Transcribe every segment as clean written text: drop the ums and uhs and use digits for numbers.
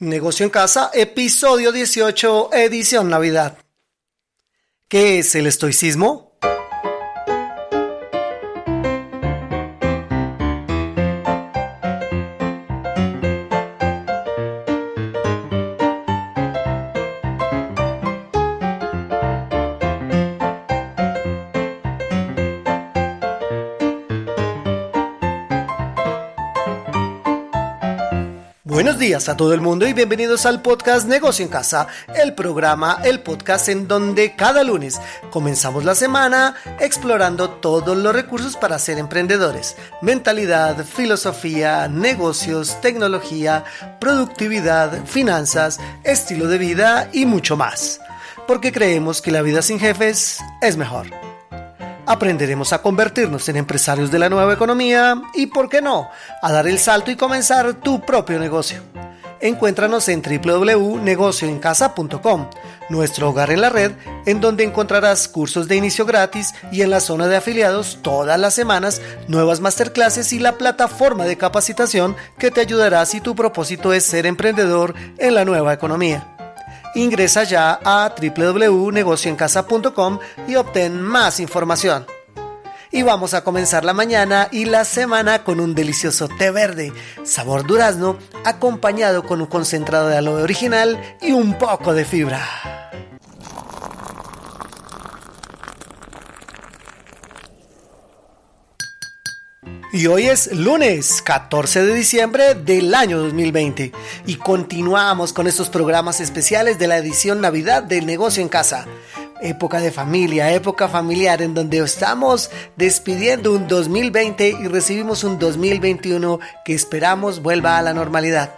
Negocio en Casa, episodio 18, edición Navidad. ¿Qué es el estoicismo? Buenos días a todo el mundo y bienvenidos al podcast Negocio en Casa, el podcast en donde cada lunes comenzamos la semana explorando todos los recursos para ser emprendedores: mentalidad, filosofía, negocios, tecnología, productividad, finanzas, estilo de vida y mucho más, porque creemos que la vida sin jefes es mejor. Aprenderemos a convertirnos en empresarios de la nueva economía y, ¿por qué no?, a dar el salto y comenzar tu propio negocio. Encuéntranos en www.negocioencasa.com, nuestro hogar en la red, en donde encontrarás cursos de inicio gratis y en la zona de afiliados todas las semanas nuevas masterclasses y la plataforma de capacitación que te ayudará si tu propósito es ser emprendedor en la nueva economía. Ingresa ya a www.negocioencasa.com y obtén más información. Y vamos a comenzar la mañana y la semana con un delicioso té verde, sabor durazno, acompañado con un concentrado de aloe original y un poco de fibra. Y hoy es lunes 14 de diciembre del año 2020 y continuamos con estos programas especiales de la edición Navidad del Negocio en Casa. Época de familia, época familiar en donde estamos despidiendo un 2020 y recibimos un 2021 que esperamos vuelva a la normalidad.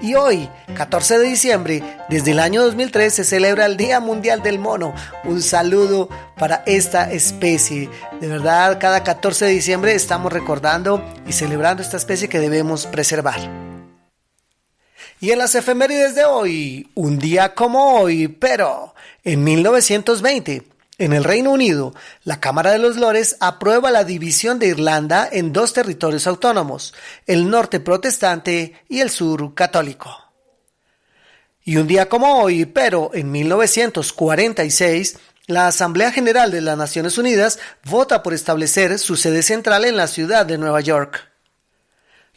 Y hoy, 14 de diciembre, desde el año 2003 se celebra el Día Mundial del Mono. Un saludo para esta especie. De verdad, cada 14 de diciembre estamos recordando y celebrando esta especie que debemos preservar. Y en las efemérides de hoy, un día como hoy, pero en 1920, en el Reino Unido, la Cámara de los Lores aprueba la división de Irlanda en dos territorios autónomos, el norte protestante y el sur católico. Y un día como hoy, pero en 1946, la Asamblea General de las Naciones Unidas vota por establecer su sede central en la ciudad de Nueva York.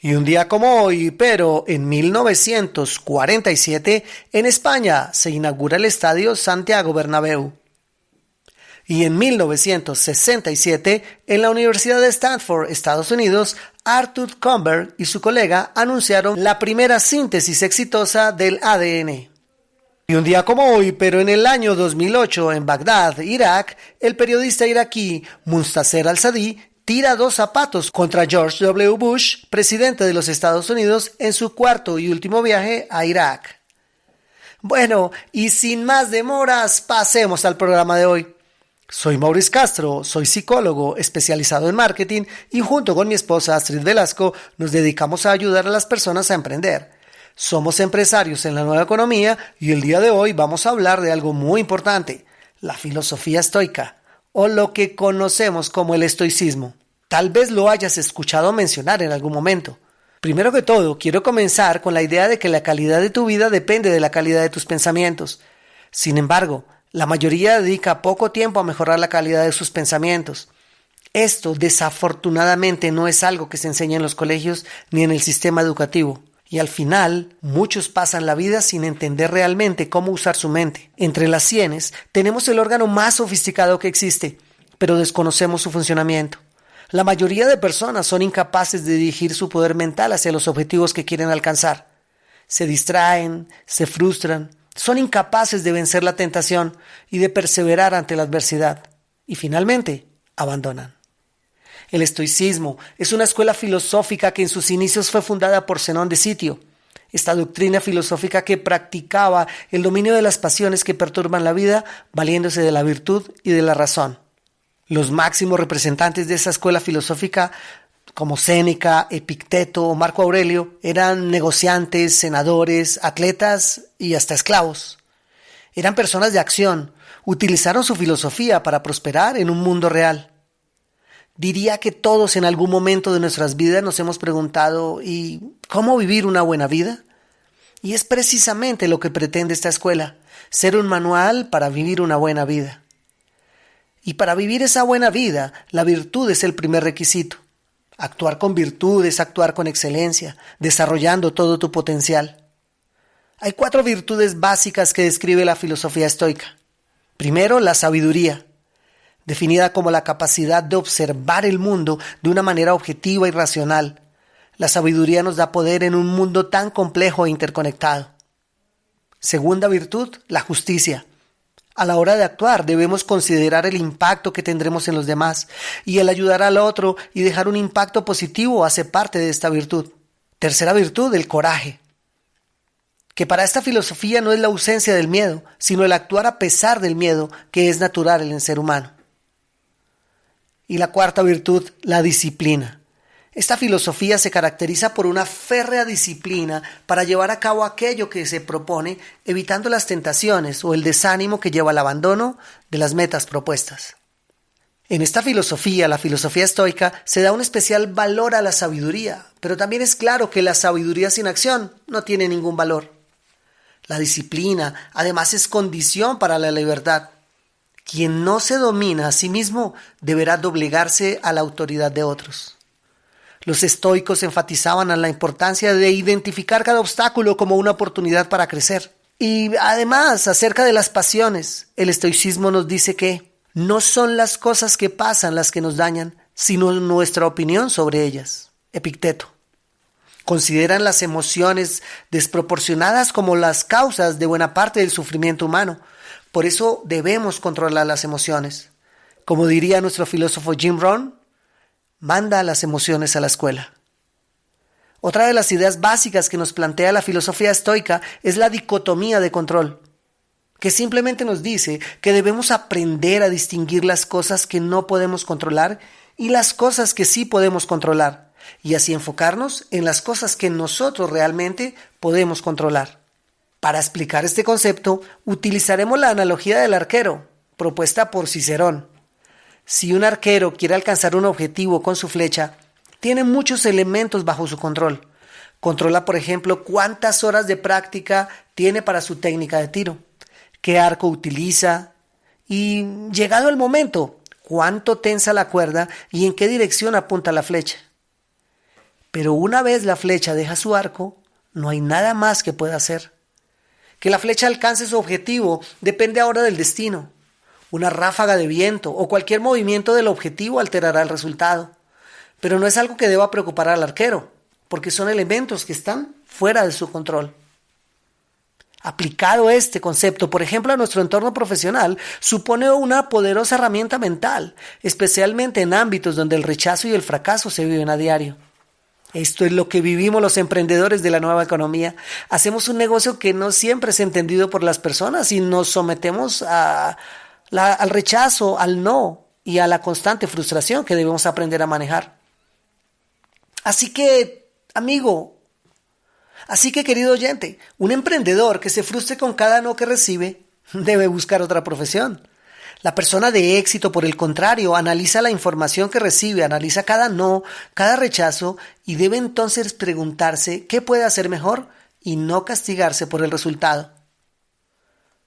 Y un día como hoy, pero en 1947, en España se inaugura el Estadio Santiago Bernabéu. Y en 1967, en la Universidad de Stanford, Estados Unidos, Arthur Comber y su colega anunciaron la primera síntesis exitosa del ADN. Y un día como hoy, pero en el año 2008, en Bagdad, Irak, el periodista iraquí Mustacer al-Sadí tira 2 zapatos contra George W. Bush, presidente de los Estados Unidos, en su cuarto y último viaje a Irak. Bueno, y sin más demoras, pasemos al programa de hoy. Soy Maurice Castro, soy psicólogo especializado en marketing y junto con mi esposa Astrid Velasco nos dedicamos a ayudar a las personas a emprender. Somos empresarios en la nueva economía y el día de hoy vamos a hablar de algo muy importante, la filosofía estoica, o lo que conocemos como el estoicismo. Tal vez lo hayas escuchado mencionar en algún momento. Primero que todo, quiero comenzar con la idea de que la calidad de tu vida depende de la calidad de tus pensamientos. Sin embargo, la mayoría dedica poco tiempo a mejorar la calidad de sus pensamientos. Esto, desafortunadamente, no es algo que se enseña en los colegios ni en el sistema educativo. Y al final, muchos pasan la vida sin entender realmente cómo usar su mente. Entre las sienes, tenemos el órgano más sofisticado que existe, pero desconocemos su funcionamiento. La mayoría de personas son incapaces de dirigir su poder mental hacia los objetivos que quieren alcanzar. Se distraen, se frustran, son incapaces de vencer la tentación y de perseverar ante la adversidad. Y finalmente, abandonan. El estoicismo es una escuela filosófica que en sus inicios fue fundada por Zenón de Sitio. Esta doctrina filosófica que practicaba el dominio de las pasiones que perturban la vida, valiéndose de la virtud y de la razón. Los máximos representantes de esa escuela filosófica, como Séneca, Epicteto o Marco Aurelio, eran negociantes, senadores, atletas y hasta esclavos. Eran personas de acción, utilizaron su filosofía para prosperar en un mundo real. Diría que todos en algún momento de nuestras vidas nos hemos preguntado: ¿y cómo vivir una buena vida? Y es precisamente lo que pretende esta escuela, ser un manual para vivir una buena vida. Y para vivir esa buena vida, la virtud es el primer requisito. Actuar con virtud es actuar con excelencia, desarrollando todo tu potencial. Hay 4 virtudes básicas que describe la filosofía estoica. Primero, la sabiduría, definida como la capacidad de observar el mundo de una manera objetiva y racional. La sabiduría nos da poder en un mundo tan complejo e interconectado. Segunda virtud, la justicia. A la hora de actuar debemos considerar el impacto que tendremos en los demás, y el ayudar al otro y dejar un impacto positivo hace parte de esta virtud. Tercera virtud, el coraje, que para esta filosofía no es la ausencia del miedo, sino el actuar a pesar del miedo, que es natural en el ser humano. Y la cuarta virtud, la disciplina. Esta filosofía se caracteriza por una férrea disciplina para llevar a cabo aquello que se propone, evitando las tentaciones o el desánimo que lleva al abandono de las metas propuestas. En esta filosofía, la filosofía estoica, se da un especial valor a la sabiduría, pero también es claro que la sabiduría sin acción no tiene ningún valor. La disciplina, además, es condición para la libertad. Quien no se domina a sí mismo deberá doblegarse a la autoridad de otros. Los estoicos enfatizaban en la importancia de identificar cada obstáculo como una oportunidad para crecer. Y además, acerca de las pasiones, el estoicismo nos dice que no son las cosas que pasan las que nos dañan, sino nuestra opinión sobre ellas. Epicteto. Consideran las emociones desproporcionadas como las causas de buena parte del sufrimiento humano. Por eso debemos controlar las emociones. Como diría nuestro filósofo Jim Rohn, manda las emociones a la escuela. Otra de las ideas básicas que nos plantea la filosofía estoica es la dicotomía de control, que simplemente nos dice que debemos aprender a distinguir las cosas que no podemos controlar y las cosas que sí podemos controlar, y así enfocarnos en las cosas que nosotros realmente podemos controlar. Para explicar este concepto, utilizaremos la analogía del arquero, propuesta por Cicerón. Si un arquero quiere alcanzar un objetivo con su flecha, tiene muchos elementos bajo su control. Controla, por ejemplo, cuántas horas de práctica tiene para su técnica de tiro, qué arco utiliza y, llegado el momento, cuánto tensa la cuerda y en qué dirección apunta la flecha. Pero una vez la flecha deja su arco, no hay nada más que pueda hacer. Que la flecha alcance su objetivo depende ahora del destino. Una ráfaga de viento o cualquier movimiento del objetivo alterará el resultado. Pero no es algo que deba preocupar al arquero, porque son elementos que están fuera de su control. Aplicado este concepto, por ejemplo, a nuestro entorno profesional, supone una poderosa herramienta mental, especialmente en ámbitos donde el rechazo y el fracaso se viven a diario. Esto es lo que vivimos los emprendedores de la nueva economía. Hacemos un negocio que no siempre es entendido por las personas y nos sometemos al rechazo, al no y a la constante frustración que debemos aprender a manejar. Así que, querido oyente, un emprendedor que se frustre con cada no que recibe debe buscar otra profesión. La persona de éxito, por el contrario, analiza la información que recibe, analiza cada no, cada rechazo y debe entonces preguntarse qué puede hacer mejor y no castigarse por el resultado.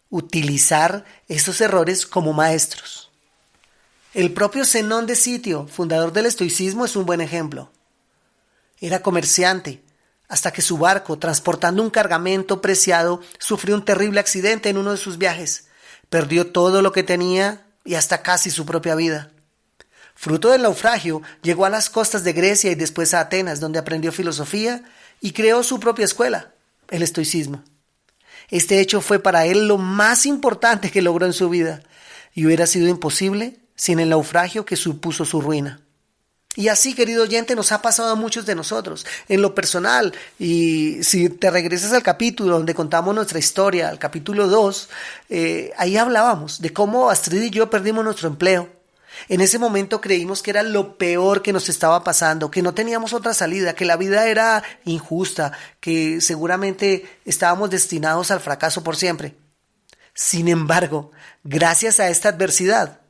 Utilizar esos errores como maestros. El propio Zenón de Sitio, fundador del estoicismo, es un buen ejemplo. Era comerciante, hasta que su barco, transportando un cargamento preciado, sufrió un terrible accidente en uno de sus viajes. Perdió todo lo que tenía y hasta casi su propia vida. Fruto del naufragio, llegó a las costas de Grecia y después a Atenas, donde aprendió filosofía y creó su propia escuela, el estoicismo. Este hecho fue para él lo más importante que logró en su vida y hubiera sido imposible sin el naufragio que supuso su ruina. Y así, querido oyente, nos ha pasado a muchos de nosotros, en lo personal. Y si te regresas al capítulo donde contamos nuestra historia, al capítulo 2, ahí hablábamos de cómo Astrid y yo perdimos nuestro empleo. En ese momento creímos que era lo peor que nos estaba pasando, que no teníamos otra salida, que la vida era injusta, que seguramente estábamos destinados al fracaso por siempre. Sin embargo, gracias a esta adversidad,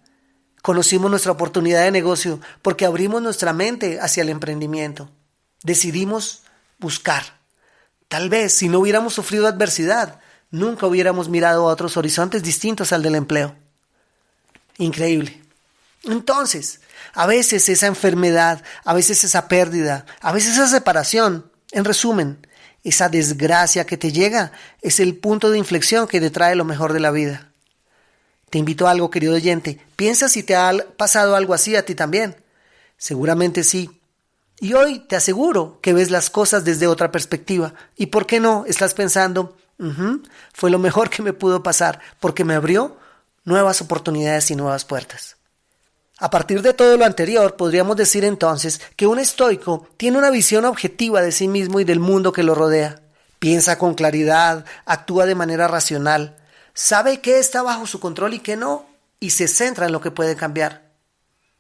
conocimos nuestra oportunidad de negocio porque abrimos nuestra mente hacia el emprendimiento. Decidimos buscar, Tal vez si no hubiéramos sufrido adversidad, nunca hubiéramos mirado a otros horizontes distintos al del empleo. Increíble. Entonces, a veces esa enfermedad, a veces esa pérdida, a veces esa separación, en resumen, esa desgracia que te llega es el punto de inflexión que te trae lo mejor de la vida. Te invito a algo, querido oyente. Piensa si te ha pasado algo así a ti también. Seguramente sí. Y hoy te aseguro que ves las cosas desde otra perspectiva. ¿Y por qué no? Estás pensando, fue lo mejor que me pudo pasar porque me abrió nuevas oportunidades y nuevas puertas. A partir de todo lo anterior, podríamos decir entonces que un estoico tiene una visión objetiva de sí mismo y del mundo que lo rodea. Piensa con claridad, actúa de manera racional, sabe qué está bajo su control y qué no, y se centra en lo que puede cambiar.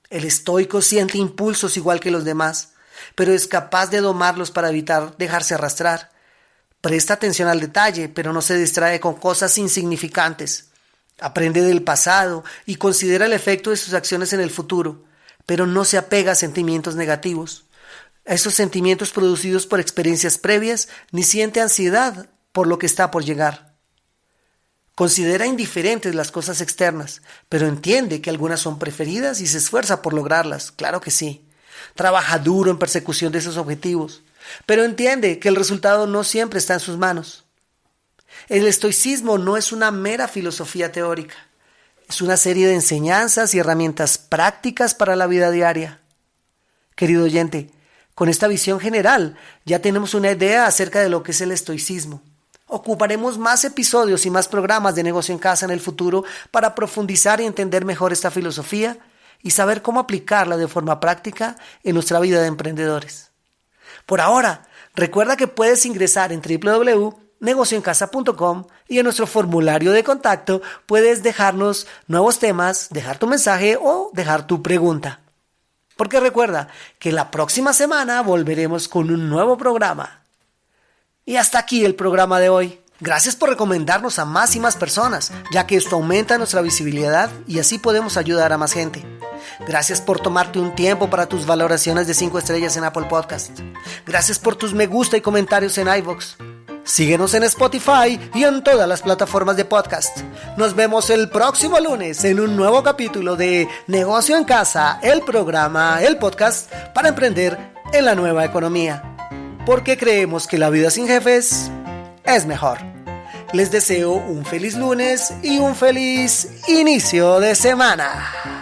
El estoico siente impulsos igual que los demás, pero es capaz de domarlos para evitar dejarse arrastrar. Presta atención al detalle, pero no se distrae con cosas insignificantes. Aprende del pasado y considera el efecto de sus acciones en el futuro, pero no se apega a sentimientos negativos, a esos sentimientos producidos por experiencias previas, ni siente ansiedad por lo que está por llegar. Considera indiferentes las cosas externas, pero entiende que algunas son preferidas y se esfuerza por lograrlas, claro que sí. Trabaja duro en persecución de esos objetivos, pero entiende que el resultado no siempre está en sus manos. El estoicismo no es una mera filosofía teórica, es una serie de enseñanzas y herramientas prácticas para la vida diaria. Querido oyente, con esta visión general ya tenemos una idea acerca de lo que es el estoicismo. Ocuparemos más episodios y más programas de Negocio en Casa en el futuro para profundizar y entender mejor esta filosofía y saber cómo aplicarla de forma práctica en nuestra vida de emprendedores. Por ahora, recuerda que puedes ingresar en www.negocioencasa.com y en nuestro formulario de contacto puedes dejarnos nuevos temas, dejar tu mensaje o dejar tu pregunta. Porque recuerda que la próxima semana volveremos con un nuevo programa. Y hasta aquí el programa de hoy. Gracias por recomendarnos a más y más personas, ya que esto aumenta nuestra visibilidad y así podemos ayudar a más gente. Gracias por tomarte un tiempo para tus valoraciones de 5 estrellas en Apple Podcast. Gracias por tus me gusta y comentarios en iVoox. Síguenos en Spotify y en todas las plataformas de podcast. Nos vemos el próximo lunes en un nuevo capítulo de Negocio en Casa, el programa, el podcast para emprender en la nueva economía. Porque creemos que la vida sin jefes es mejor. Les deseo un feliz lunes y un feliz inicio de semana.